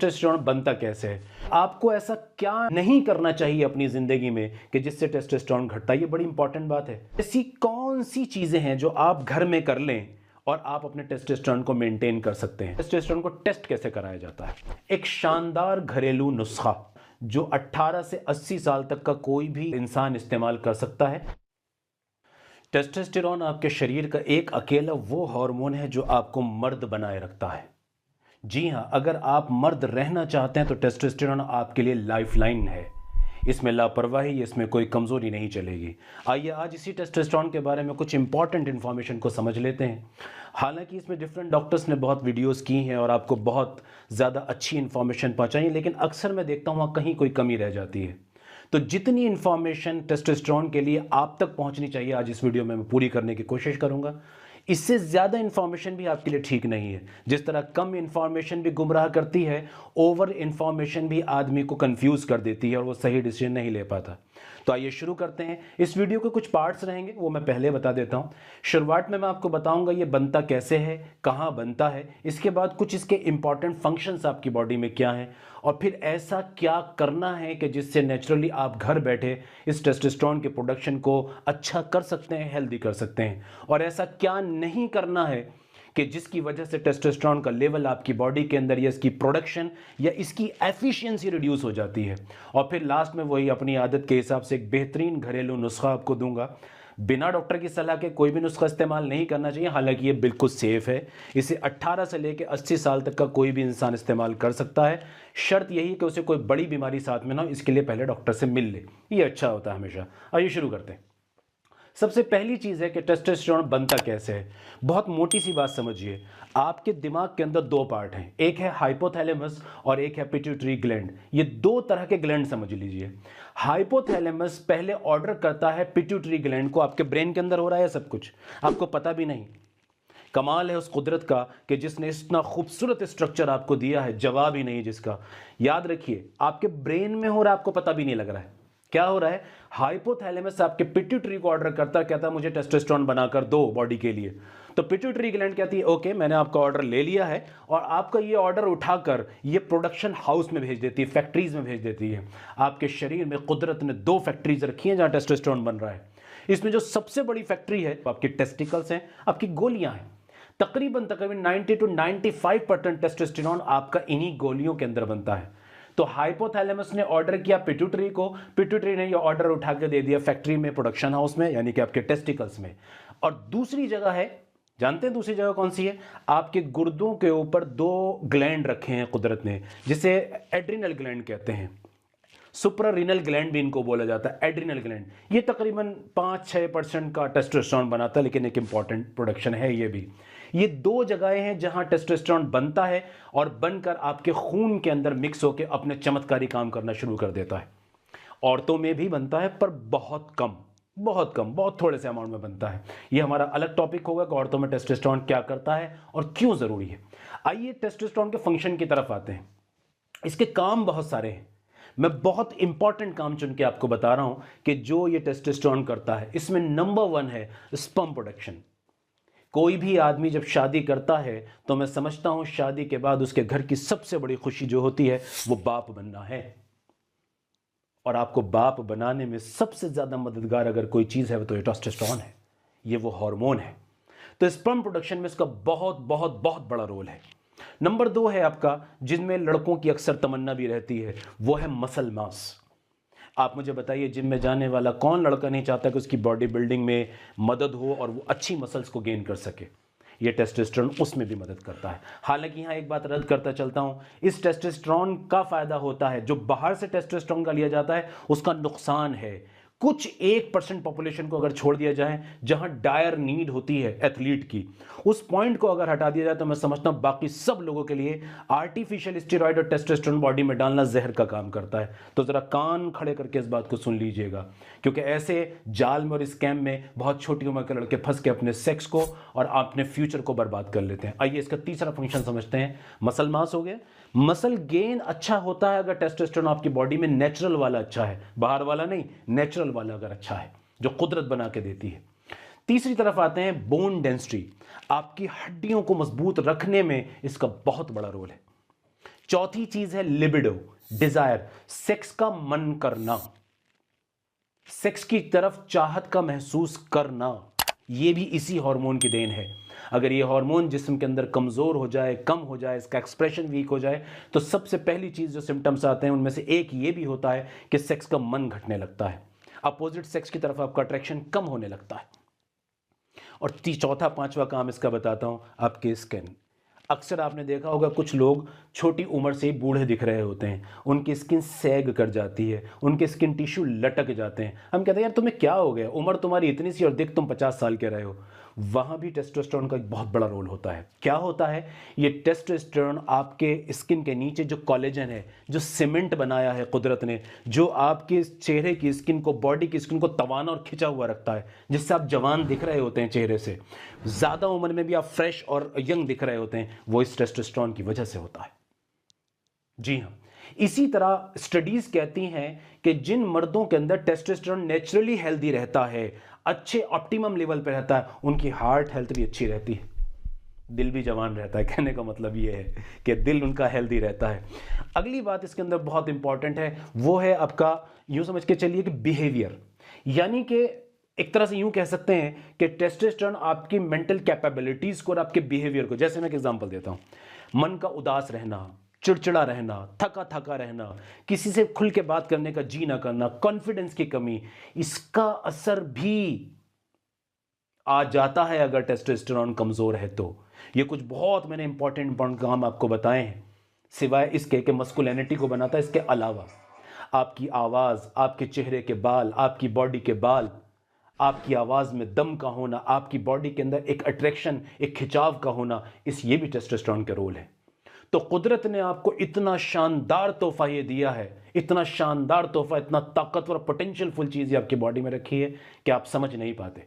Testosterone बनता कैसे है, आपको ऐसा क्या नहीं करना चाहिए अपनी जिंदगी में कि जिससे टेस्टोस्टेरोन घटता है, ये बड़ी इंपॉर्टेंट बात है। ऐसी कौन सी चीजें हैं जो आप घर में कर लें और आप अपने टेस्टोस्टेरोन को मेंटेन कर सकते हैं। टेस्टोस्टेरोन को टेस्ट कैसे कराया जाता है, एक शानदार घरेलू नुस्खा जो 18 से 80 साल तक का कोई भी इंसान इस्तेमाल कर सकता है। टेस्टोस्टेरोन आपके शरीर का एक अकेला वो हार्मोन है जो आपको मर्द बनाए रखता है। जी हाँ, अगर आप मर्द रहना चाहते हैं तो टेस्टोस्टेरोन आपके लिए लाइफलाइन है। इसमें लापरवाही, इसमें कोई कमज़ोरी नहीं चलेगी। आइए आज इसी टेस्टोस्टेरोन के बारे में कुछ इंपॉर्टेंट इन्फॉर्मेशन को समझ लेते हैं। हालांकि इसमें डिफरेंट डॉक्टर्स ने बहुत वीडियोस की हैं और आपको बहुत ज़्यादा अच्छी इन्फॉर्मेशन पहुंचाई है, लेकिन अक्सर मैं देखता हूँ वहाँ कहीं कोई कमी रह जाती है। तो जितनी इन्फॉर्मेशन टेस्टोस्टेरोन के लिए आप तक पहुंचनी चाहिए, आज इस वीडियो में मैं पूरी करने की कोशिश करूंगा। इससे ज़्यादा इन्फॉर्मेशन भी आपके लिए ठीक नहीं है। जिस तरह कम इन्फॉर्मेशन भी गुमराह करती है, ओवर इन्फॉर्मेशन भी आदमी को कंफ्यूज कर देती है और वो सही डिसीजन नहीं ले पाता। तो आइए शुरू करते हैं। इस वीडियो के कुछ पार्ट्स रहेंगे, वो मैं पहले बता देता हूँ। शुरुआत में मैं आपको बताऊंगा ये बनता कैसे है, कहाँ बनता है, इसके बाद कुछ इसके इंपॉर्टेंट फंक्शंस आपकी बॉडी में क्या हैं, और फिर ऐसा क्या करना है कि जिससे नेचुरली आप घर बैठे इस टेस्टोस्टेरोन के प्रोडक्शन को अच्छा कर सकते हैं, हेल्दी कर सकते हैं, और ऐसा क्या नहीं करना है कि जिसकी वजह से टेस्टोस्टेरोन का लेवल आपकी बॉडी के अंदर या इसकी प्रोडक्शन या इसकी एफिशिएंसी रिड्यूस हो जाती है। और फिर लास्ट में वही अपनी आदत के हिसाब से एक बेहतरीन घरेलू नुस्खा आपको दूंगा। बिना डॉक्टर की सलाह के कोई भी नुस्खा इस्तेमाल नहीं करना चाहिए, हालांकि ये बिल्कुल सेफ है। इसे 18 से लेकर 80 साल तक का कोई भी इंसान इस्तेमाल कर सकता है। शर्त यही कि उसे कोई बड़ी बीमारी साथ में ना हो, इसके लिए पहले डॉक्टर से मिल ले, ये अच्छा होता है हमेशा। आइए शुरू करते हैं। सबसे पहली चीज है कि टेस्टोस्टेरोन बनता कैसे है। बहुत मोटी सी बात समझिए, आपके दिमाग के अंदर दो पार्ट हैं, एक है हाइपोथैलेमस और एक है पिट्यूटरी ग्लैंड। ये दो तरह के ग्लैंड समझ लीजिए। हाइपोथैलेमस पहले ऑर्डर करता है पिट्यूटरी ग्लैंड को, आपके ब्रेन के अंदर हो रहा है सब कुछ, आपको पता भी नहीं। कमाल है उस कुदरत का कि जिसने इतना खूबसूरत स्ट्रक्चर आपको दिया है, जवाब ही नहीं जिसका। याद रखिए, आपके ब्रेन में हो रहा है, आपको पता भी नहीं लग रहा है क्या हो रहा है। हाइपोथैलेमस आपके पिट्यूटरी को ऑर्डर करता है, कहता है मुझे टेस्टोस्टेरोन बनाकर दो बॉडी के लिए। तो पिट्यूटरी ग्लैंड कहती है ओके, मैंने आपका ऑर्डर ले लिया है, और आपका ये ऑर्डर उठाकर ये प्रोडक्शन हाउस में भेज देती है, फैक्ट्रीज में भेज देती है। आपके शरीर में कुदरत ने दो फैक्ट्रीज रखी हैं जहां टेस्टोस्टेरोन बन रहा है। इसमें जो सबसे बड़ी फैक्ट्री है आपकी टेस्टिकल्स हैं, आपकी गोलियां हैं। तकरीबन 90 to 95% टेस्टोस्टेरोन आपका इन्हीं गोलियों के अंदर बनता है। तो हाइपोथैलेमस ने ऑर्डर किया पिट्यूटरी को, पिट्यूटरी ने ये ऑर्डर उठा के दे दिया फैक्ट्री में, प्रोडक्शन हाउस में, यानी कि आपके टेस्टिकल्स में। और दूसरी जगह है, जानते हैं दूसरी जगह कौन सी है? आपके गुर्दों के ऊपर दो ग्लैंड रखे हैं कुदरत ने, जिसे एड्रिनल ग्लैंड कहते हैं। सुप्रारीनल ग्लैंड भी इनको बोला जाता है, एड्रिनल ग्लैंड। ये तकरीबन 5-6% का टेस्टोस्टेरोन बनाता है, लेकिन एक इंपॉर्टेंट प्रोडक्शन है ये भी। ये दो जगहें हैं जहां टेस्टोस्टेरोन बनता है और बनकर आपके खून के अंदर मिक्स होकर अपने चमत्कारी काम करना शुरू कर देता है। औरतों में भी बनता है, पर बहुत कम, बहुत थोड़े से अमाउंट में बनता है। ये हमारा अलग टॉपिक होगा कि औरतों में टेस्टोस्टेरोन क्या करता है और क्यों जरूरी है। आइए टेस्टोस्टेरोन के फंक्शन की तरफ आते हैं। इसके काम बहुत सारे हैं, मैं बहुत इंपॉर्टेंट काम चुन के आपको बता रहा हूं कि जो ये टेस्टोस्टेरोन करता है। इसमें नंबर 1 है स्पर्म प्रोडक्शन। कोई भी आदमी जब शादी करता है तो मैं समझता हूं शादी के बाद उसके घर की सबसे बड़ी खुशी जो होती है वो बाप बनना है। और आपको बाप बनाने में सबसे ज्यादा मददगार अगर कोई चीज है तो ये टेस्टोस्टेरोन है, ये वो हार्मोन है। तो स्पर्म प्रोडक्शन में इसका बहुत बड़ा रोल है। नंबर 2 है आपका, जिनमें लड़कों की अक्सर तमन्ना भी रहती है, वो है मसल मास। आप मुझे बताइए, जिम में जाने वाला कौन लड़का नहीं चाहता कि उसकी बॉडी बिल्डिंग में मदद हो और वो अच्छी मसल्स को गेन कर सके। ये टेस्टोस्टेरोन उसमें भी मदद करता है। हालांकि यहाँ एक बात रद्द करता चलता हूँ, इस टेस्टोस्टेरोन का फायदा होता है, जो बाहर से टेस्टोस्टेरोन का लिया जाता है उसका नुकसान है। कुछ 1% पॉपुलेशन को अगर छोड़ दिया जाए, जहां डायर नीड होती है एथलीट की, उस पॉइंट को अगर हटा दिया जाए तो मैं समझता हूं बाकी सब लोगों के लिए आर्टिफिशियल स्टेरॉइड और टेस्टोस्टेरोन बॉडी में डालना जहर का काम करता है। तो जरा कान खड़े करके इस बात को सुन लीजिएगा, क्योंकि ऐसे जाल में और स्कैम में बहुत छोटी उम्र के लड़के फंस के अपने सेक्स को और अपने फ्यूचर को बर्बाद कर लेते हैं। आइए इसका तीसरा फंक्शन समझते हैं। मसल मास हो गया। मसल गेन अच्छा होता है अगर टेस्टोस्टेरोन आपकी बॉडी में नेचुरल वाला अच्छा है, बाहर वाला नहीं, नेचुरल वाला अगर अच्छा है, जो कुदरत बना के देती है। तीसरी तरफ आते हैं बोन डेंसिटी। आपकी हड्डियों को मजबूत रखने में इसका बहुत बड़ा रोल है। चौथी चीज है लिबिडो, डिजायर, सेक्स का मन करना, सेक्स की तरफ चाहत का महसूस करना, यह भी इसी हार्मोन की देन है। अगर ये हार्मोन जिस्म के अंदर कमजोर हो जाए, कम हो जाए, इसका एक्सप्रेशन वीक हो जाए, तो सबसे पहली चीज जो सिम्टम्स आते हैं उनमें से एक ये भी होता है कि सेक्स का मन घटने लगता है, अपोजिट सेक्स की तरफ आपका अट्रैक्शन कम होने लगता है। और चौथा पांचवा काम इसका बताता हूं, आपकी स्किन। अक्सर आपने देखा होगा कुछ लोग छोटी उम्र से ही बूढ़े दिख रहे होते हैं, उनकी स्किन सैग कर जाती है, उनके स्किन टिश्यू लटक जाते हैं। हम कहते हैं यार तुम्हें क्या हो गया, उम्र तुम्हारी इतनी सी और दिख तुम 50 साल के रहे हो। वहाँ भी टेस्टोस्टेरोन का एक बहुत बड़ा रोल होता है। क्या होता है, ये टेस्टोस्टेरोन आपके स्किन के नीचे जो कोलेजन है, जो सीमेंट बनाया है कुदरत ने, जो आपके चेहरे की स्किन को, बॉडी की स्किन को तवाना और खिंचा हुआ रखता है, जिससे आप जवान दिख रहे होते हैं, चेहरे से ज़्यादा उम्र में भी आप फ्रेश और यंग दिख रहे होते हैं, वो इस टेस्टोस्टेरोन की वजह से होता है। जी हाँ, इसी तरह स्टडीज कहती हैं कि जिन मर्दों के अंदर टेस्टोस्टेरोन नेचुरली हेल्दी रहता है, अच्छे ऑप्टिमम लेवल पे रहता है, उनकी हार्ट हेल्थ भी अच्छी रहती है, दिल भी जवान रहता है। कहने का मतलब ये है कि दिल उनका हेल्दी रहता है। अगली बात इसके अंदर बहुत इंपॉर्टेंट है, वो है आपका, यूं समझ के चलिए कि बिहेवियर, यानी कि एक तरह से यूं कह सकते हैं कि टेस्टोस्टेरोन आपकी मेंटल कैपेबिलिटीज को और आपके बिहेवियर को, जैसे मैं एक एग्जांपल देता हूं, मन का उदास रहना, चिड़चिड़ा रहना, थका थका रहना, किसी से खुल के बात करने का जी ना करना, कॉन्फिडेंस की कमी, इसका असर भी आ जाता है अगर टेस्टोस्टेरोन कमजोर है तो। ये कुछ बहुत मैंने इंपॉर्टेंट काम आपको बताए हैं, सिवाय इसके कि मस्कुलिनिटी को बनाता है। इसके अलावा आपकी आवाज, आपके चेहरे के बाल, आपकी बॉडी के बाल, आपकी आवाज में दम का होना, आपकी बॉडी के अंदर एक अट्रैक्शन, एक खिंचाव का होना, ये भी टेस्टोस्टेरोन के रोल है। तो कुदरत ने आपको इतना शानदार तोहफा ये दिया है, इतना शानदार तोहफा, इतना ताकतवर पोटेंशियल फुल चीज आपकी बॉडी में रखी है कि आप समझ नहीं पाते।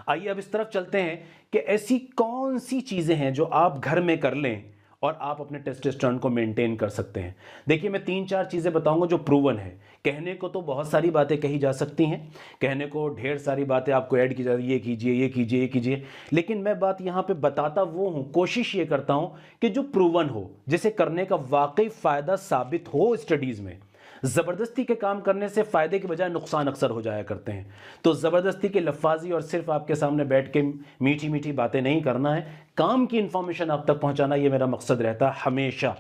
आइए अब इस तरफ चलते हैं कि ऐसी कौन सी चीजें हैं जो आप घर में कर लें और आप अपने टेस्टोस्टेरोन को मेंटेन कर सकते हैं। देखिए, मैं 3-4 चीजें बताऊंगा जो प्रूवन है। कहने को तो बहुत सारी बातें कही जा सकती हैं, कहने को ढेर सारी बातें आपको ऐड की जाती है, ये कीजिए, ये कीजिए, ये कीजिए, लेकिन मैं बात यहां पे बताता वो हूं, कोशिश ये करता हूं कि जो प्रूवन हो, जिसे करने का वाकई फायदा साबित हो स्टडीज में। जबरदस्ती के काम करने से फायदे के बजाय नुकसान अक्सर हो जाया करते हैं। तो जबरदस्ती की लफ्फाजी और सिर्फ आपके सामने बैठ के मीठी मीठी बातें नहीं करना है, काम की इंफॉर्मेशन आप तक पहुंचाना, ये मेरा मकसद रहता है हमेशा।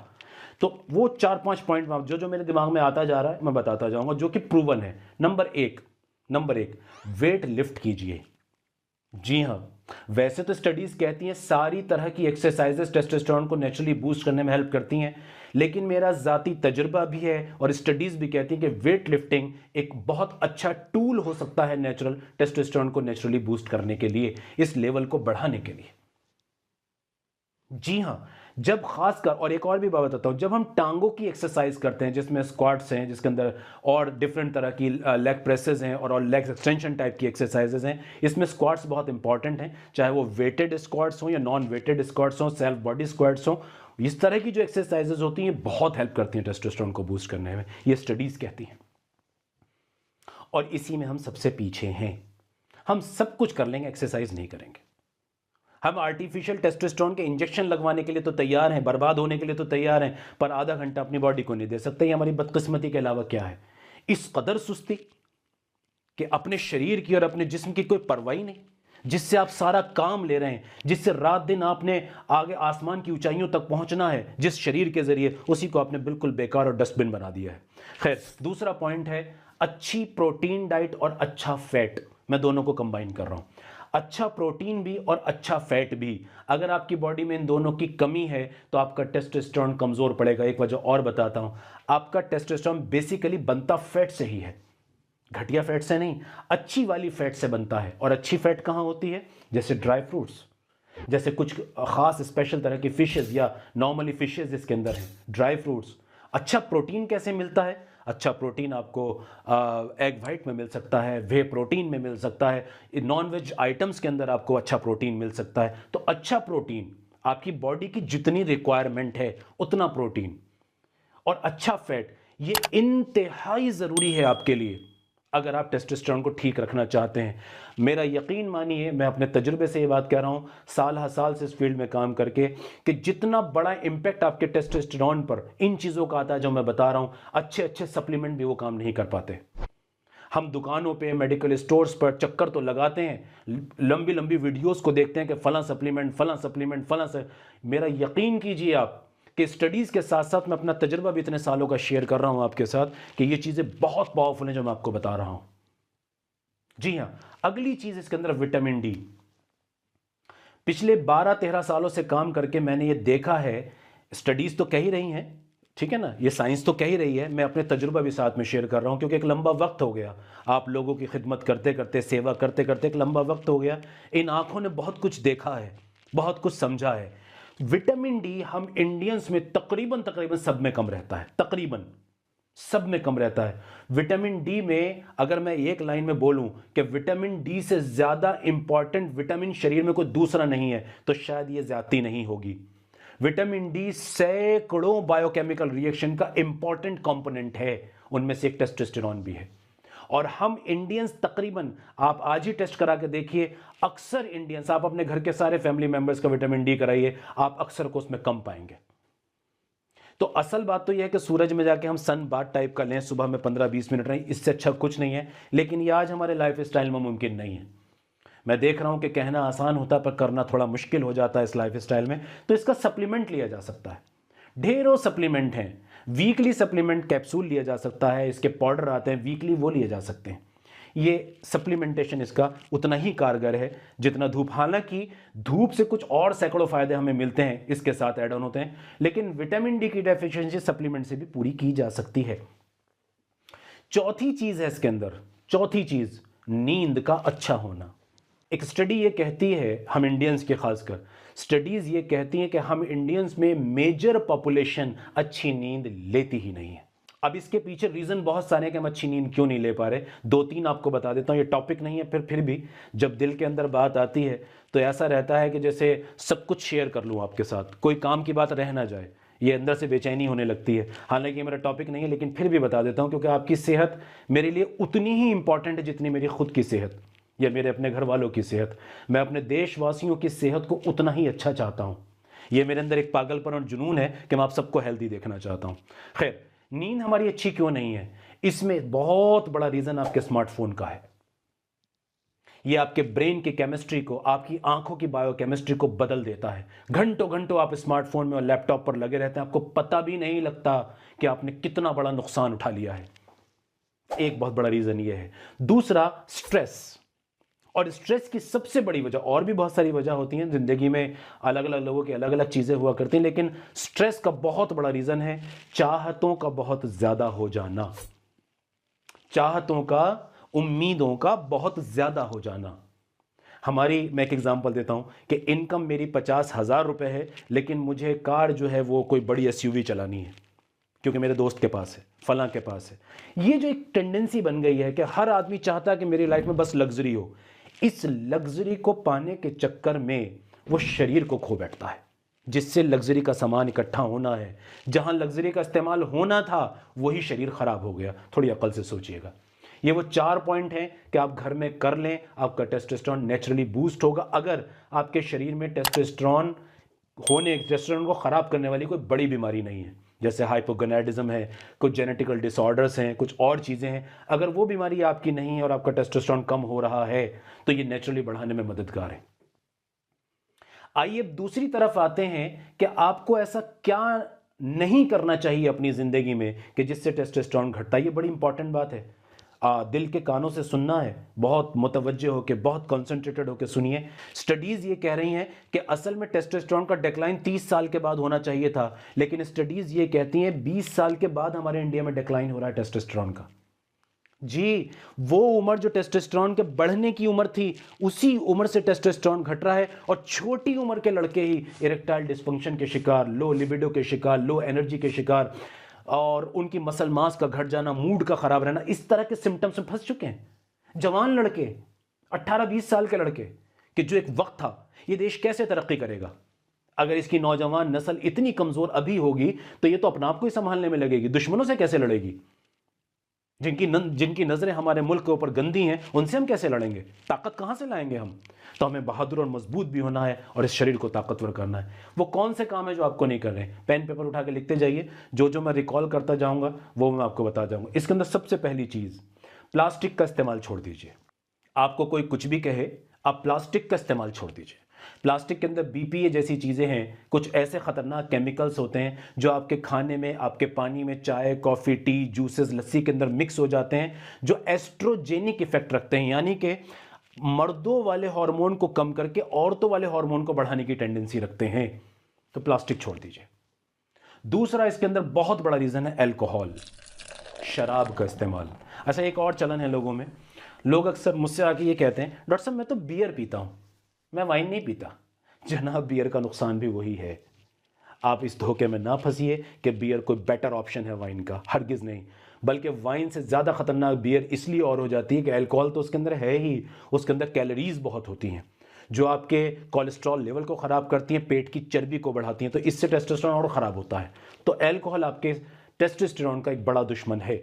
तो वो 4-5 पॉइंट जो मेरे दिमाग में आता जा रहा है मैं बताता जाऊंगा, जो कि प्रूवन है। नंबर एक, वेट लिफ्ट कीजिए। जी हां, वैसे तो स्टडीज कहती हैं सारी तरह की एक्सरसाइजेस टेस्टोस्टेरोन को नेचुरली बूस्ट करने में हेल्प करती हैं, लेकिन मेरा जाती तजुर्बा भी है और स्टडीज भी कहती हैं कि वेट लिफ्टिंग एक बहुत अच्छा टूल हो सकता है नेचुरल टेस्टोस्टेरोन को नेचुरली बूस्ट करने के लिए, इस लेवल को बढ़ाने के लिए। जी हां, जब खासकर, और एक और भी बात बताता हूं, जब हम टांगों की एक्सरसाइज करते हैं, जिसमें स्क्वाट्स हैं, जिसके अंदर और डिफरेंट तरह की लेग प्रेसेस हैं और लेग एक्सटेंशन टाइप की एक्सरसाइजेज हैं, इसमें स्क्वाट्स बहुत इंपॉर्टेंट हैं, चाहे वो वेटेड स्क्वाट्स हो या नॉन वेटेड स्क्वाट्स हो, सेल्फ बॉडी स्क्वाट्स हो। इस तरह की जो एक्सरसाइजेज होती हैं बहुत हेल्प करती हैं टेस्टोस्टेरोन को बूस्ट करने में, ये स्टडीज कहती हैं। और इसी में हम सबसे पीछे हैं, हम सब कुछ कर लेंगे, एक्सरसाइज नहीं करेंगे। हम आर्टिफिशियल टेस्टोस्टेरोन के इंजेक्शन लगवाने के लिए तो तैयार हैं, बर्बाद होने के लिए तो तैयार हैं, पर आधा घंटा अपनी बॉडी को नहीं दे सकते। ये हमारी बदकिस्मती के अलावा क्या है? इस कदर सुस्ती कि अपने शरीर की और अपने जिस्म की कोई परवाह नहीं, जिससे आप सारा काम ले रहे हैं, जिससे रात दिन आपने आगे आसमान की ऊंचाइयों तक पहुंचना है, जिस शरीर के जरिए, उसी को आपने बिल्कुल बेकार और डस्टबिन बना दिया है। खैर, दूसरा पॉइंट है अच्छी प्रोटीन डाइट और अच्छा फैट। मैं दोनों को कंबाइन कर रहा हूं, अच्छा प्रोटीन भी और अच्छा फैट भी। अगर आपकी बॉडी में इन दोनों की कमी है तो आपका टेस्टोस्टेरोन कमजोर पड़ेगा। एक वजह और बताता हूं, आपका टेस्टोस्टेरोन बेसिकली बनता फैट से ही है, घटिया फैट से नहीं, अच्छी वाली फैट से बनता है। और अच्छी फैट कहां होती है? जैसे ड्राई फ्रूट्स, जैसे कुछ खास स्पेशल तरह की फिशेज या नॉर्मली फिशेज इसके अंदर हैं, ड्राई फ्रूट्स। अच्छा प्रोटीन कैसे मिलता है? अच्छा प्रोटीन आपको एग वाइट में मिल सकता है, वे प्रोटीन में मिल सकता है, नॉन वेज आइटम्स के अंदर आपको अच्छा प्रोटीन मिल सकता है। तो अच्छा प्रोटीन, आपकी बॉडी की जितनी रिक्वायरमेंट है उतना प्रोटीन, और अच्छा फैट, ये इंतहाई जरूरी है आपके लिए। अगर आप टेस्टोस्टेरोन को ठीक रखना चाहते हैं। मेरा यकीन मानिए, मैं अपने तजुर्बे से ये बात कह रहा हूँ, साल हर साल से इस फील्ड में काम करके, कि जितना बड़ा इम्पैक्ट आपके टेस्टोस्टेरोन पर इन चीज़ों का आता है जो मैं बता रहा हूँ, अच्छे अच्छे सप्लीमेंट भी वो काम नहीं कर पाते। हम दुकानों पे, मेडिकल स्टोर्स पर चक्कर तो लगाते हैं, लंबी लंबी वीडियोस को देखते हैं कि फलां सप्लीमेंट, फलां सप्लीमेंट, फलां से। मेरा यकीन कीजिए आप कि स्टडीज़ के साथ साथ मैं अपना तजुर्बा भी इतने सालों का शेयर कर रहा हूं आपके साथ कि ये चीज़ें बहुत पावरफुल हैं जो मैं आपको बता रहा हूं। जी हां, अगली चीज़ इसके अंदर विटामिन डी। पिछले 12-13 सालों से काम करके मैंने ये देखा है, स्टडीज़ तो कह ही रही हैं, ठीक है ना, ये साइंस तो कह ही रही है, मैं अपने तजुर्बा भी साथ में शेयर कर रहा हूं क्योंकि एक लंबा वक्त हो गया आप लोगों की खिदमत करते करते, सेवा करते करते, एक लंबा वक्त हो गया। इन आंखों ने बहुत कुछ देखा है, बहुत कुछ समझा है। विटामिन डी हम इंडियंस में तकरीबन तकरीबन सब में कम रहता है, तकरीबन सब में कम रहता है। विटामिन डी में अगर मैं एक लाइन में बोलूं कि विटामिन डी से ज्यादा इंपॉर्टेंट विटामिन शरीर में कोई दूसरा नहीं है, तो शायद ये ज्यादती नहीं होगी। विटामिन डी सैकड़ों बायोकेमिकल रिएक्शन का इंपॉर्टेंट कंपोनेंट है, उनमें से एक टेस्टोस्टेरोन भी है। और हम इंडियंस तकरीबन, आप आज ही टेस्ट करा के देखिए, अक्सर इंडियंस, आप अपने घर के सारे फैमिली मेंबर्स का विटामिन डी कराइए, आप अक्सर को उसमें कम पाएंगे। तो असल बात तो यह है कि सूरज में जाके हम सन बाथ टाइप का लें, सुबह में 15-20 मिनट नहीं, इससे अच्छा कुछ नहीं है, लेकिन यह आज हमारे लाइफ स्टाइल में मुमकिन नहीं है। मैं देख रहा हूं कि कहना आसान होता है पर करना थोड़ा मुश्किल हो जाता है इस लाइफ स्टाइल में। तो इसका सप्लीमेंट लिया जा सकता है, ढेरों सप्लीमेंट हैं। वीकली सप्लीमेंट कैप्सूल लिया जा सकता है, इसके पाउडर आते हैं वीकली, वो लिए जा सकते हैं। ये सप्लीमेंटेशन इसका उतना ही कारगर है जितना धूप। हालांकि धूप से कुछ और सैकड़ों फायदे हमें मिलते हैं, इसके साथ ऐड ऑन होते हैं, लेकिन विटामिन डी की डेफिशिएंसी सप्लीमेंट से भी पूरी की जा सकती है। चौथी चीज है इसके अंदर, चौथी चीज, नींद का अच्छा होना। एक स्टडी ये कहती है, हम इंडियंस के खासकर स्टडीज ये कहती हैं कि हम इंडियंस में मेजर पॉपुलेशन अच्छी नींद लेती ही नहीं है। अब इसके पीछे रीजन बहुत सारे हैं कि हम अच्छी नींद क्यों नहीं ले पा रहे। 2-3 आपको बता देता हूं, ये टॉपिक नहीं है, फिर भी जब दिल के अंदर बात आती है तो ऐसा रहता है कि जैसे सब कुछ शेयर कर लूं आपके साथ, कोई काम की बात रह ना जाए, ये अंदर से बेचैनी होने लगती है। हालांकि ये मेरा टॉपिक नहीं है, लेकिन फिर भी बता देता हूं क्योंकि आपकी सेहत मेरे लिए उतनी ही इंपॉर्टेंट है जितनी मेरी खुद की सेहत या मेरे अपने घर वालों की सेहत। मैं अपने देशवासियों की सेहत को उतना ही अच्छा चाहता हूं। ये मेरे अंदर एक पागलपन और जुनून है कि मैं आप सबको हेल्दी देखना चाहता हूं। खैर, नींद हमारी अच्छी क्यों नहीं है, इसमें बहुत बड़ा रीजन आपके स्मार्टफोन का है। ये आपके ब्रेन की केमिस्ट्री को, आपकी आंखों की बायोकेमिस्ट्री को बदल देता है। घंटों घंटों आप स्मार्टफोन में और लैपटॉप पर लगे रहते हैं, आपको पता भी नहीं लगता कि आपने कितना बड़ा नुकसान उठा लिया है। एक बहुत बड़ा रीजन ये है। दूसरा, स्ट्रेस। और स्ट्रेस की सबसे बड़ी वजह, और भी बहुत सारी वजह होती हैं जिंदगी में, अलग अलग लोगों की अलग अलग चीजें हुआ करती हैं, लेकिन स्ट्रेस का बहुत बड़ा रीजन है चाहतों का बहुत ज्यादा हो जाना। चाहतों का, उम्मीदों का बहुत ज्यादा हो जाना। मैं एक एग्जांपल देता हूं कि इनकम मेरी 50,000 रुपए है, लेकिन मुझे कार जो है वो कोई बड़ी एसयूवी चलानी है क्योंकि मेरे दोस्त के पास है, फलां के पास है। ये जो एक टेंडेंसी बन गई है कि हर आदमी चाहता है कि मेरी लाइफ में बस लग्जरी हो, इस लग्जरी को पाने के चक्कर में वो शरीर को खो बैठता है। जिससे लग्जरी का सामान इकट्ठा होना है, जहां लग्जरी का इस्तेमाल होना था, वही शरीर खराब हो गया। थोड़ी अकल से सोचिएगा। ये वो 4 पॉइंट हैं कि आप घर में कर लें, आपका टेस्टोस्टेरोन नेचुरली बूस्ट होगा। अगर आपके शरीर में टेस्टोस्टेरोन को खराब करने वाली कोई बड़ी बीमारी नहीं है, जैसे हाइपोगोनाडिज्म है, कुछ जेनेटिकल डिसऑर्डर्स हैं, कुछ और चीज़ें हैं, अगर वो बीमारी आपकी नहीं है और आपका टेस्टोस्टेरोन कम हो रहा है, तो ये नेचुरली बढ़ाने में मददगार है। आइए अब दूसरी तरफ आते हैं कि आपको ऐसा क्या नहीं करना चाहिए अपनी जिंदगी में कि जिससे टेस्टोस्टेरोन घटता है। ये बड़ी इंपॉर्टेंट बात है। दिल के कानों से सुनना है, बहुत मुतवज्जे होकर, बहुत कॉन्सेंट्रेटेड होकर सुनिए। स्टडीज ये कह रही हैं कि असल में टेस्टोस्टेरोन का डिक्लाइन 30 साल के बाद होना चाहिए था, लेकिन स्टडीज ये कहती हैं 20 साल के बाद हमारे इंडिया में डिक्लाइन हो रहा है टेस्टोस्टेरोन का। जी, वो उम्र जो टेस्टोस्टेरोन के बढ़ने की उम्र थी, उसी उम्र से टेस्टोस्टेरोन घट रहा है, और छोटी उम्र के लड़के ही इरेक्टाइल डिस्फंक्शन के शिकार, लो लिबिडो के शिकार, लो एनर्जी के शिकार, और उनकी मसल मास का घट जाना, मूड का खराब रहना, इस तरह के सिम्टम्स में फंस चुके हैं। जवान लड़के, 18-20 साल के लड़के, कि जो एक वक्त था, ये देश कैसे तरक्की करेगा अगर इसकी नौजवान नस्ल इतनी कमजोर अभी होगी, तो ये तो अपने आप को ही संभालने में लगेगी, दुश्मनों से कैसे लड़ेगी। जिनकी नज़रें हमारे मुल्क के ऊपर गंदी हैं, उनसे हम कैसे लड़ेंगे? ताकत कहाँ से लाएंगे हम? तो हमें बहादुर और मजबूत भी होना है और इस शरीर को ताकतवर करना है। वो कौन से काम है जो आपको नहीं कर रहे हैं? पेन पेपर उठा के लिखते जाइए, जो जो मैं रिकॉल करता जाऊंगा वो मैं आपको बता जाऊंगा। इसके अंदर सबसे पहली चीज़, प्लास्टिक का इस्तेमाल छोड़ दीजिए। आपको कोई कुछ भी कहे, आप प्लास्टिक का इस्तेमाल छोड़ दीजिए। प्लास्टिक के अंदर बीपीए जैसी चीज़ें हैं, कुछ ऐसे खतरनाक केमिकल्स होते हैं जो आपके खाने में, आपके पानी में, चाय, कॉफ़ी, टी, जूसेस, लस्सी के अंदर मिक्स हो जाते हैं, जो एस्ट्रोजेनिक इफेक्ट रखते हैं, यानी कि मर्दों वाले हार्मोन को कम करके औरतों वाले हार्मोन को बढ़ाने की टेंडेंसी रखते हैं। तो प्लास्टिक छोड़ दीजिए। दूसरा, इसके अंदर बहुत बड़ा रीज़न है अल्कोहल, शराब का इस्तेमाल। अच्छा, एक और चलन है लोगों में, लोग अक्सर मुझसे आके ये कहते हैं, डॉक्टर साहब मैं तो बियर पीता हूँ, मैं वाइन नहीं पीता। जनाब, बियर का नुकसान भी वही है। आप इस धोखे में ना फंसिए कि बियर कोई बेटर ऑप्शन है वाइन का, हरगिज़ नहीं। बल्कि वाइन से ज़्यादा खतरनाक बियर इसलिए और हो जाती है कि अल्कोहल तो उसके अंदर है ही, उसके अंदर कैलोरीज बहुत होती हैं जो आपके कोलेस्ट्रॉल लेवल को ख़राब करती हैं, पेट की चर्बी को बढ़ाती हैं, तो इससे टेस्टोस्टेरोन और ख़राब होता है। तो अल्कोहल आपके टेस्टोस्टेरोन का एक बड़ा दुश्मन है।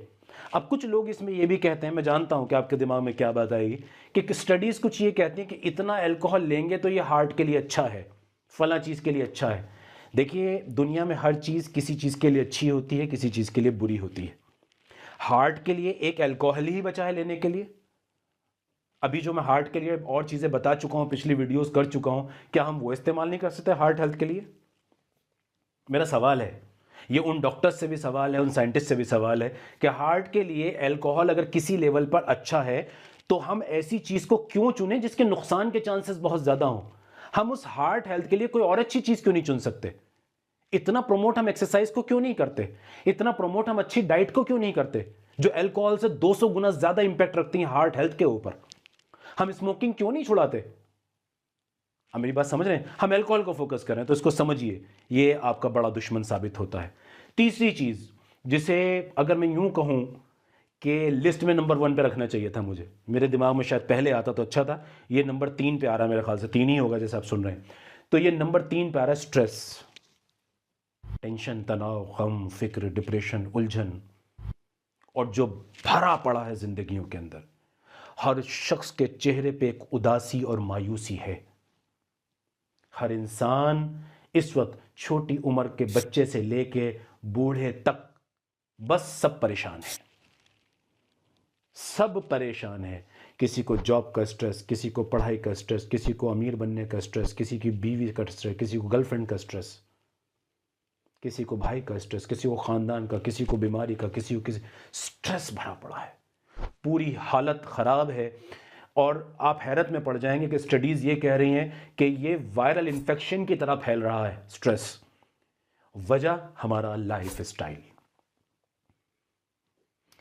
अब कुछ लोग इसमें ये भी कहते हैं, मैं जानता हूं कि आपके दिमाग में क्या बात आएगी, कि स्टडीज़ कुछ ये कहती हैं कि इतना अल्कोहल लेंगे तो ये हार्ट के लिए अच्छा है, फला चीज़ के लिए अच्छा है। देखिए, दुनिया में हर चीज़ किसी चीज़ के लिए अच्छी होती है, किसी चीज़ के लिए बुरी होती है। हार्ट के लिए एक अल्कोहल ही बचा है लेने के लिए। अभी जो मैं हार्ट के लिए और चीज़ें बता चुका हूं, पिछली वीडियोस कर चुका हूं, क्या हम वो इस्तेमाल नहीं कर सकते हार्ट हेल्थ के लिए? मेरा सवाल है, ये उन डॉक्टर्स से भी सवाल है, उन साइंटिस्ट से भी सवाल है कि हार्ट के लिए अल्कोहल अगर किसी लेवल पर अच्छा है तो हम ऐसी चीज़ को क्यों चुनें जिसके नुकसान के चांसेस बहुत ज़्यादा हों? हम उस हार्ट हेल्थ के लिए कोई और अच्छी चीज़ क्यों नहीं चुन सकते? इतना प्रमोट हम एक्सरसाइज को क्यों नहीं करते? इतना प्रमोट हम अच्छी डाइट को क्यों नहीं करते, जो अल्कोहल से 200 गुना ज़्यादा इंपैक्ट रखती है हार्ट हेल्थ के ऊपर? हम स्मोकिंग क्यों नहीं छुड़ाते? आप मेरी बात समझ रहे हैं? हम अल्कोहल को फोकस कर रहे हैं, तो इसको समझिए, ये आपका बड़ा दुश्मन साबित होता है। तीसरी चीज़, जिसे अगर मैं यूं कहूं कि लिस्ट में नंबर 1 पे रखना चाहिए था मुझे, मेरे दिमाग में शायद पहले आता तो अच्छा था, ये नंबर 3 पे आ रहा है, मेरे ख्याल से 3 ही होगा जैसे आप सुन रहे हैं। तो ये नंबर 3 पे आ रहा है स्ट्रेस, टेंशन, तनाव, गम, फिक्र, डिप्रेशन, उलझन, और जो भरा पड़ा है जिंदगियों के अंदर। हर शख्स के चेहरे पे एक उदासी और मायूसी है। हर इंसान इस वक्त, छोटी उम्र के बच्चे से लेके बूढ़े तक, बस सब परेशान है, सब परेशान है। किसी को जॉब का स्ट्रेस, किसी को पढ़ाई का स्ट्रेस, किसी को अमीर बनने का स्ट्रेस, किसी की बीवी का स्ट्रेस, किसी को गर्लफ्रेंड का स्ट्रेस, किसी को भाई का स्ट्रेस, किसी को खानदान का, किसी को बीमारी का, किसी को किसी, स्ट्रेस भरा पड़ा है, पूरी हालत खराब है। और आप हैरत में पड़ जाएंगे कि स्टडीज ये कह रही हैं कि ये वायरल इन्फेक्शन की तरह फैल रहा है स्ट्रेस। वजह हमारा लाइफ स्टाइल,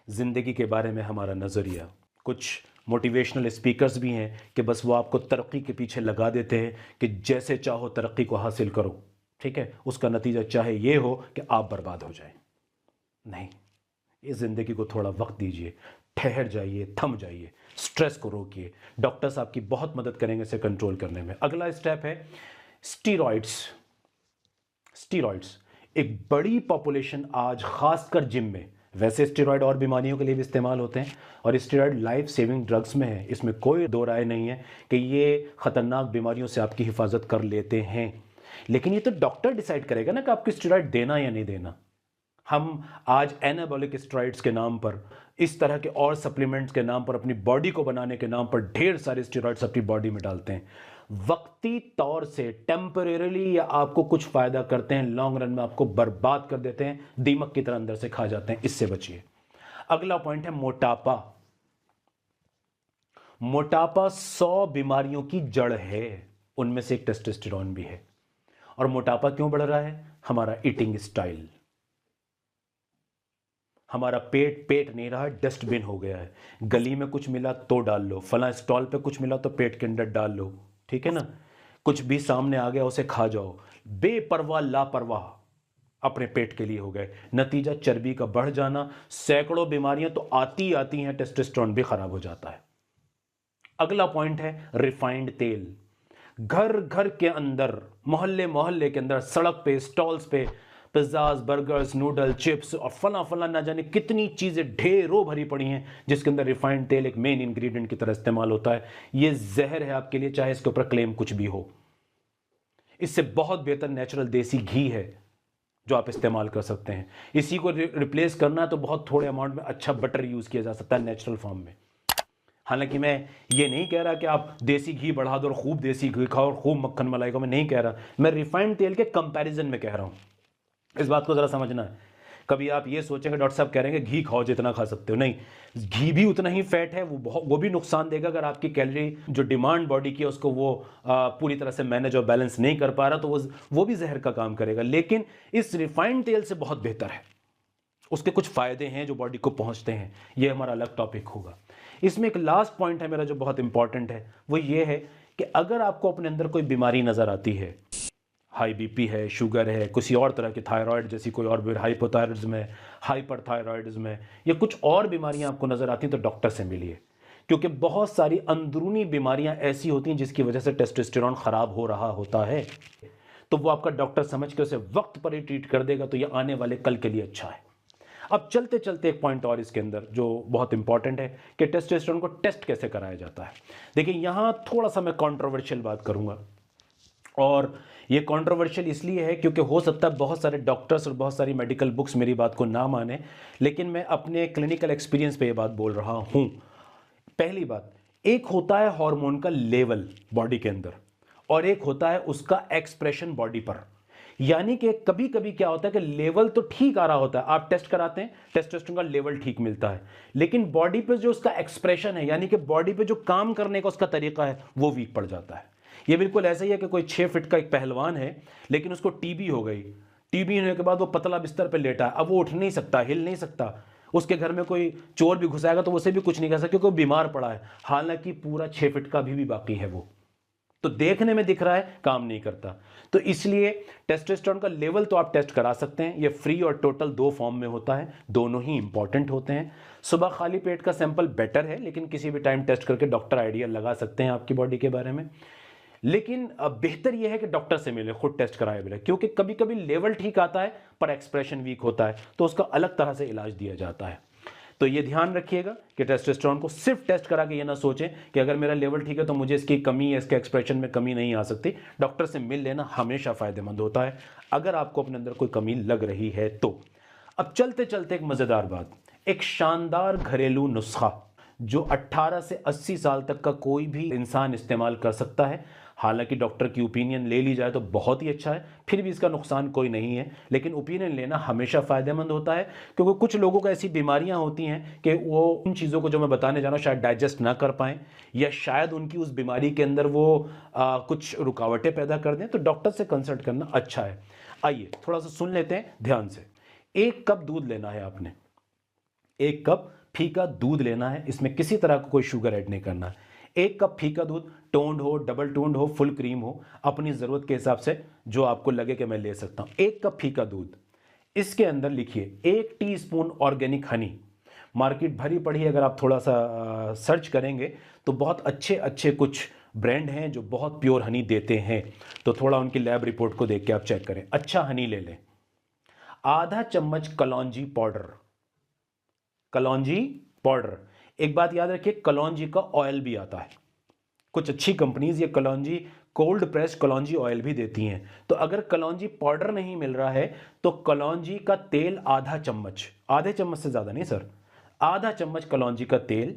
जिंदगी के बारे में हमारा नजरिया। कुछ मोटिवेशनल स्पीकर्स भी हैं कि बस वो आपको तरक्की के पीछे लगा देते हैं कि जैसे चाहो तरक्की को हासिल करो, ठीक है, उसका नतीजा चाहे ये हो कि आप बर्बाद हो जाए। नहीं, इस ज़िंदगी को थोड़ा वक्त दीजिए, ठहर जाइए, थम जाइए, स्ट्रेस को रोकिए। डॉक्टर्स आपकी बहुत मदद करेंगे इसे कंट्रोल करने में। अगला स्टेप है स्टीरॉइड्स। स्टीरॉइड्स एक बड़ी पॉपुलेशन आज खासकर जिम में, वैसे स्टीरॉइड और बीमारियों के लिए भी इस्तेमाल होते हैं, और स्टीरॉइड लाइफ सेविंग ड्रग्स में है, इसमें कोई दो राय नहीं है कि ये खतरनाक बीमारियों से आपकी हिफाजत कर लेते हैं। लेकिन ये तो डॉक्टर डिसाइड करेगा ना कि आपको स्टीरॉइड देना या नहीं देना। हम आज एनाबॉलिक स्टेरॉइड्स के नाम पर, इस तरह के और सप्लीमेंट्स के नाम पर, अपनी बॉडी को बनाने के नाम पर ढेर सारे स्टेरॉइड्स अपनी बॉडी में डालते हैं। वक्ती तौर से, टेम्परेरली, या आपको कुछ फायदा करते हैं, लॉन्ग रन में आपको बर्बाद कर देते हैं, दीमक की तरह अंदर से खा जाते हैं। इससे बचिए। अगला पॉइंट है मोटापा। मोटापा 100 बीमारियों की जड़ है, उनमें से एक टेस्टोस्टेरोन भी है। और मोटापा क्यों बढ़ रहा है? हमारा ईटिंग स्टाइल। हमारा पेट पेट नहीं रहा, डस्टबिन हो गया है। गली में कुछ मिला तो डाल लो, फला स्टॉल पे कुछ मिला तो पेट के अंदर डाल लो, ठीक है ना, कुछ भी सामने आ गया उसे खा जाओ, बेपरवाह लापरवाह अपने पेट के लिए हो गए। नतीजा चर्बी का बढ़ जाना, सैकड़ों बीमारियां तो आती आती हैं, टेस्टोस्टेरोन भी खराब हो जाता है। अगला पॉइंट है रिफाइंड तेल। घर घर के अंदर, मोहल्ले मोहल्ले के अंदर, सड़क पे, स्टॉल्स पे पिज्ज़ाज, बर्गर्स, नूडल, चिप्स और फला फला ना जाने कितनी चीज़ें ढेरों भरी पड़ी हैं जिसके अंदर रिफाइंड तेल एक मेन इंग्रेडिएंट की तरह इस्तेमाल होता है। ये जहर है आपके लिए, चाहे इसके ऊपर क्लेम कुछ भी हो। इससे बहुत बेहतर नेचुरल देसी घी है जो आप इस्तेमाल कर सकते हैं। इसी को रिप्लेस करना है तो बहुत थोड़े अमाउंट में अच्छा बटर यूज़ किया जा सकता है नेचुरल फॉर्म में। हालांकि मैं ये नहीं कह रहा कि आप देसी घी बढ़ा दो और खूब देसी घी खाओ और खूब मक्खन मलाई खाओ, मैं नहीं कह रहा। मैं रिफाइंड तेल के कंपैरिजन में कह रहा हूँ। इस बात को ज़रा समझना है। कभी आप ये सोचेंगे डॉक्टर साहब कह रहे हैं घी खाओ जितना खा सकते हो, नहीं, घी भी उतना ही फैट है, वो भी नुकसान देगा। अगर आपकी कैलोरी जो डिमांड बॉडी की है उसको वो पूरी तरह से मैनेज और बैलेंस नहीं कर पा रहा तो वो भी जहर का काम करेगा। लेकिन इस रिफाइंड तेल से बहुत बेहतर है, उसके कुछ फ़ायदे हैं जो बॉडी को पहुंचते हैं। ये हमारा अलग टॉपिक होगा। इसमें एक लास्ट पॉइंट है मेरा जो बहुत इंपॉर्टेंट है, वो ये है कि अगर आपको अपने अंदर कोई बीमारी नज़र आती है, हाई बीपी है, शुगर है, किसी और तरह की थायराइड जैसी कोई और हाइपोथायराइडिज्म है, हाइपरथायराइडिज्म है, या कुछ और बीमारियां आपको नज़र आती हैं तो डॉक्टर से मिलिए। क्योंकि बहुत सारी अंदरूनी बीमारियां ऐसी होती हैं जिसकी वजह से टेस्टोस्टेरोन ख़राब हो रहा होता है। तो वो आपका डॉक्टर समझ के उसे वक्त पर ही ट्रीट कर देगा, तो ये आने वाले कल के लिए अच्छा है। अब चलते चलते एक पॉइंट और इसके अंदर जो बहुत इंपॉर्टेंट है कि टेस्टोस्टेरोन को टेस्ट कैसे कराया जाता है। देखिए यहाँ थोड़ा सा मैं कंट्रोवर्शियल बात करूँगा, और ये कंट्रोवर्शियल इसलिए है क्योंकि हो सकता है बहुत सारे डॉक्टर्स और बहुत सारी मेडिकल बुक्स मेरी बात को ना माने, लेकिन मैं अपने क्लिनिकल एक्सपीरियंस पे ये बात बोल रहा हूँ। पहली बात, एक होता है हार्मोन का लेवल बॉडी के अंदर और एक होता है उसका एक्सप्रेशन बॉडी पर। यानी कि कभी कभी क्या होता है कि लेवल तो ठीक आ रहा होता है, आप टेस्ट कराते हैं, टेस्टोस्टेरोन का लेवल ठीक मिलता है, लेकिन बॉडी पे जो उसका एक्सप्रेशन है, यानी कि बॉडी पे जो काम करने का उसका तरीका है, वो वीक पड़ जाता है। ये बिल्कुल ऐसा ही है कि कोई 6 फीट का एक पहलवान है लेकिन उसको टीबी हो गई। टीबी होने के बाद वो पतला बिस्तर पे लेटा है, अब वो उठ नहीं सकता, हिल नहीं सकता। उसके घर में कोई चोर भी घुसाएगा तो उसे भी कुछ नहीं कर सकता क्योंकि वो बीमार पड़ा है, हालांकि पूरा 6 फीट का भी बाकी है। वो तो देखने में दिख रहा है, काम नहीं करता। तो इसलिए टेस्टोस्टेरोन का लेवल तो आप टेस्ट करा सकते हैं। ये फ्री और टोटल दो फॉर्म में होता है, दोनों ही इंपॉर्टेंट होते हैं। सुबह खाली पेट का सैंपल बेटर है, लेकिन किसी भी टाइम टेस्ट करके डॉक्टर आइडिया लगा सकते हैं आपकी बॉडी के बारे में। लेकिन बेहतर यह है कि डॉक्टर से मिले, खुद टेस्ट कराए बिना, क्योंकि कभी कभी लेवल ठीक आता है पर एक्सप्रेशन वीक होता है, तो उसका अलग तरह से इलाज दिया जाता है। तो ये ध्यान रखिएगा कि टेस्टोस्टेरोन को सिर्फ टेस्ट करा के ये ना सोचें कि अगर मेरा लेवल ठीक है तो मुझे इसकी कमी है, इसके एक्सप्रेशन में कमी नहीं आ सकती। डॉक्टर से मिल लेना हमेशा फायदेमंद होता है अगर आपको अपने अंदर कोई कमी लग रही है तो। अब चलते चलते एक मजेदार बात, एक शानदार घरेलू नुस्खा जो 18 से 80 साल तक का कोई भी इंसान इस्तेमाल कर सकता है। हालांकि डॉक्टर की ओपिनियन ले ली जाए तो बहुत ही अच्छा है, फिर भी इसका नुकसान कोई नहीं है, लेकिन ओपिनियन लेना हमेशा फ़ायदेमंद होता है। क्योंकि कुछ लोगों को ऐसी बीमारियां होती हैं कि वो उन चीज़ों को जो मैं बताने जा रहा हूँ शायद डाइजेस्ट ना कर पाएँ, या शायद उनकी उस बीमारी के अंदर वो कुछ रुकावटें पैदा कर दें, तो डॉक्टर से कंसल्ट करना अच्छा है। आइए थोड़ा सा सुन लेते हैं ध्यान से। 1 कप दूध लेना है आपने, 1 कप फीका दूध लेना है, इसमें किसी तरह का कोई शुगर ऐड नहीं करना है। 1 कप फीका दूध, टोन्ड हो, डबल टोन्ड हो, फुल क्रीम हो, अपनी ज़रूरत के हिसाब से जो आपको लगे कि मैं ले सकता हूँ। 1 कप फीका दूध, इसके अंदर लिखिए 1 टीस्पून ऑर्गेनिक हनी। मार्केट भरी पड़ी है, अगर आप थोड़ा सा सर्च करेंगे तो बहुत अच्छे अच्छे कुछ ब्रांड हैं जो बहुत प्योर हनी देते हैं, तो थोड़ा उनकी लैब रिपोर्ट को देख के आप चेक करें, अच्छा हनी ले लें। आधा चम्मच कलौंजी पाउडर, कलौंजी पाउडर। एक बात याद रखिए, कलौंजी का ऑयल भी आता है, कुछ अच्छी कंपनीज ये कलौंजी कोल्ड प्रेस कलौंजी ऑयल भी देती हैं। तो अगर कलौंजी पाउडर नहीं मिल रहा है तो कलौंजी का तेल आधा चम्मच, आधे चम्मच से ज़्यादा नहीं सर, आधा चम्मच कलौंजी का तेल,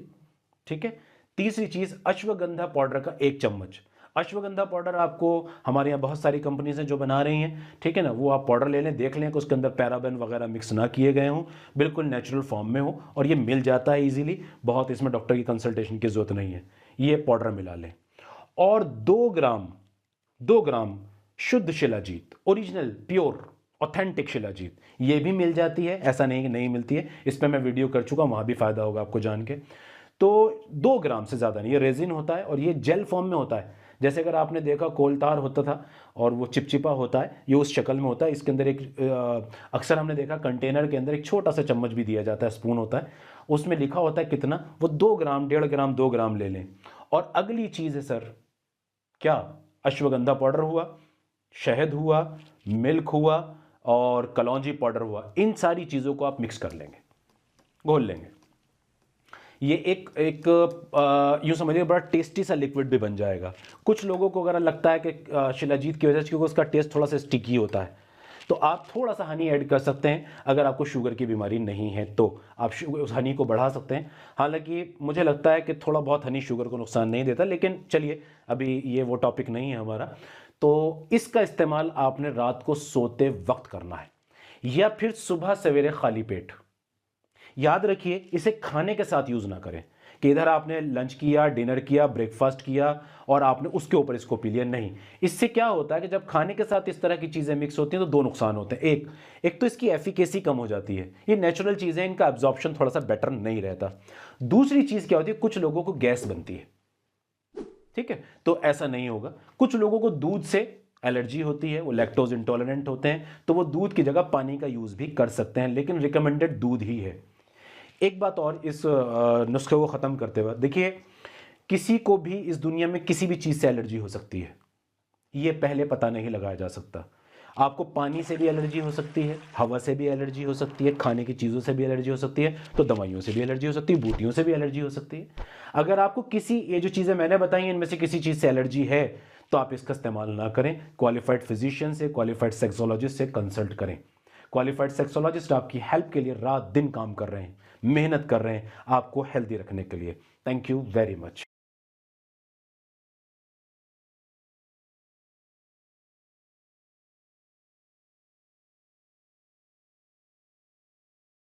ठीक है। तीसरी चीज़ अश्वगंधा पाउडर का 1 चम्मच। अश्वगंधा पाउडर आपको हमारे यहाँ बहुत सारी कंपनीज हैं जो बना रही हैं, ठीक है ना, वो आप पाउडर ले लें, देख लें कि उसके अंदर पैराबेन वगैरह मिक्स ना किए गए हों, बिल्कुल नेचुरल फॉर्म में हो, और ये मिल जाता है इजीली, बहुत इसमें डॉक्टर की कंसल्टेशन की ज़रूरत नहीं है। ये पाउडर मिला लें। और 2 ग्राम शुद्ध shilajit, original pure authentic shilajit, ये भी मिल जाती है, ऐसा नहीं कि नहीं मिलती है, इस पर मैं वीडियो कर चुका, वहाँ भी फ़ायदा होगा आपको जान के। तो 2 ग्राम से ज़्यादा नहीं, ये रेजिन होता है और ये जेल फॉर्म में होता है। जैसे अगर आपने देखा कोलतार होता था और वो चिपचिपा होता है, ये उस शक्ल में होता है। इसके अंदर एक अक्सर हमने देखा कंटेनर के अंदर एक छोटा सा चम्मच भी दिया जाता है, स्पून होता है, उसमें लिखा होता है कितना, वो 2 ग्राम, 1.5 ग्राम, 2 ग्राम ले लें। और अगली चीज़ है सर, क्या, अश्वगंधा पाउडर हुआ, शहद हुआ, मिल्क हुआ, और कलौंजी पाउडर हुआ, इन सारी चीज़ों को आप मिक्स कर लेंगे, घोल लेंगे। ये एक यूँ समझिए बड़ा टेस्टी सा लिक्विड भी बन जाएगा। कुछ लोगों को अगर लगता है कि शिलाजीत की वजह से, क्योंकि उसका टेस्ट थोड़ा सा स्टिकी होता है, तो आप थोड़ा सा हनी ऐड कर सकते हैं। अगर आपको शुगर की बीमारी नहीं है तो आप उस हनी को बढ़ा सकते हैं। हालांकि मुझे लगता है कि थोड़ा बहुत हनी शुगर को नुकसान नहीं देता, लेकिन चलिए अभी ये वो टॉपिक नहीं है हमारा। तो इसका इस्तेमाल आपने रात को सोते वक्त करना है या फिर सुबह सवेरे खाली पेट। याद रखिए, इसे खाने के साथ यूज ना करें कि इधर आपने लंच किया, डिनर किया, ब्रेकफास्ट किया और आपने उसके ऊपर इसको पी लिया। नहीं, इससे क्या होता है कि जब खाने के साथ इस तरह की चीजें मिक्स होती हैं तो दो नुकसान होते हैं। एक तो इसकी एफिकेसी कम हो जाती है, ये नेचुरल चीजें, इनका एब्जॉर्प्शन थोड़ा सा बेटर नहीं रहता। दूसरी चीज क्या होती है, कुछ लोगों को गैस बनती है, ठीक है, तो ऐसा नहीं होगा। कुछ लोगों को दूध से एलर्जी होती है, वो लैक्टोज इंटॉलरेंट होते हैं, तो वो दूध की जगह पानी का यूज भी कर सकते हैं, लेकिन रिकमेंडेड दूध ही है। एक बात और इस नुस्खे को ख़त्म करते वक्त, देखिए किसी को भी इस दुनिया में किसी भी चीज़ से एलर्जी हो सकती है, ये पहले पता नहीं लगाया जा सकता। आपको पानी से भी एलर्जी हो सकती है, हवा से भी एलर्जी हो सकती है, खाने की चीज़ों से भी एलर्जी हो सकती है, तो दवाइयों से भी एलर्जी हो सकती है, बूटियों से भी एलर्जी हो सकती है। अगर आपको किसी, ये जो चीज़ें मैंने बताई इनमें से किसी चीज़ से एलर्जी है तो आप इसका इस्तेमाल ना करें। क्वालिफाइड फिजिशियन से, क्वालिफाइड सेक्सोलॉजिस्ट से कंसल्ट करें। क्वालिफाइड सेक्सोलॉजिस्ट आपकी हेल्प के लिए रात दिन काम कर रहे हैं, मेहनत कर रहे हैं आपको हेल्दी रखने के लिए। Thank you very much.